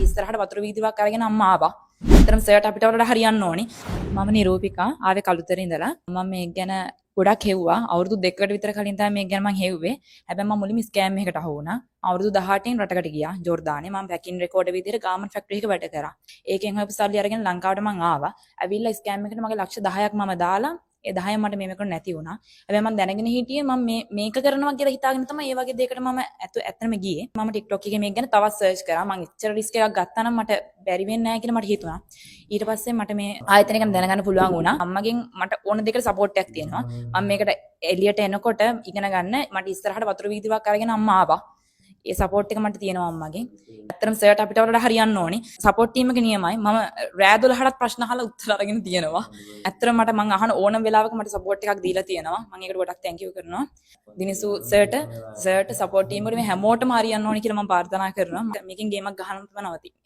ඉස්සරහට වතුර වීදුවක් අරගෙන අම්මා ආවා. ඇත්තටම සර්ට අපිට වලට හරියන්න ඕනි. මම නිරූපිකා ආවේ කළුතර ඉඳලා. මම මේක ගැන ගොඩක් හෙව්වා. අවුරුදු 2කට විතර කලින් තමයි මේක ගැන මම හෙව්වේ. හැබැයි මම මුලින්ම ස්කෑම් එකකට අහු වුණා. අවුරුදු 18න් රටකට ගියා ජෝර්දානේ. මම පැකින් රෙකෝඩර් විදිහට ගාමන්ට් ෆැක්ටරි එකක වැඩ කරා. ඒකෙන් හොයපු සල්ලි අරගෙන ලංකාවට මම ආවා. ඇවිල්ලා ස්කෑම් එකට මගේ ලක්ෂ 10ක් මම දාලා ඒ 10 මට මේක නැති වුණා. හැබැයි මම දැනගෙන හිටියේ මම මේක කරනවා කියලා හිතාගෙන තමයි ඒ වගේ දෙයකට මම ඇත්තටම ගියේ. මම TikTok එකේ මේක ගැන තවත් සර්ච් කරා. මම ඉච්චර රිස්ක් එකක් ගත්තා නම් මට බැරි වෙන්නේ නැහැ කියලා මට හිතුණා. ඊට පස්සේ මට මේ ආයතන එක දැනගන්න පුළුවන් වුණා. අම්මගෙන් මට ඕන දෙයකට සපෝට් එකක් තියෙනවා. මම මේකට එළියට එනකොට ඉගෙන ගන්න මට ඉස්සරහට වතුර වීදුවක් අරගෙන අම්මා ආවා. ඒ සපෝට් එක මට තියෙනවා අම්මගෙන්. ඇත්තටම සර්ට අපිට වලට හරියන්න ඕනි. සපෝට් ටීම් එක නියමයි. මම රෑ 12ටත් ප්‍රශ්න අහලා උත්තර අරගෙන තියෙනවා. ඇත්තටම මට මං අහන ඕනම වෙලාවක මට සපෝට් එකක් දීලා තියෙනවා. මම ඒකට ගොඩක් තැන්ක් යූ කරනවා. දිනිසු සර්ට සපෝට් ටීම් එකේ මේ හැමෝටම හරියන්න ඕනි කියලා මම ප්‍රාර්ථනා කරනවා. මේකෙන් ගේමක් ගහන්න තමයි නවතින්නේ.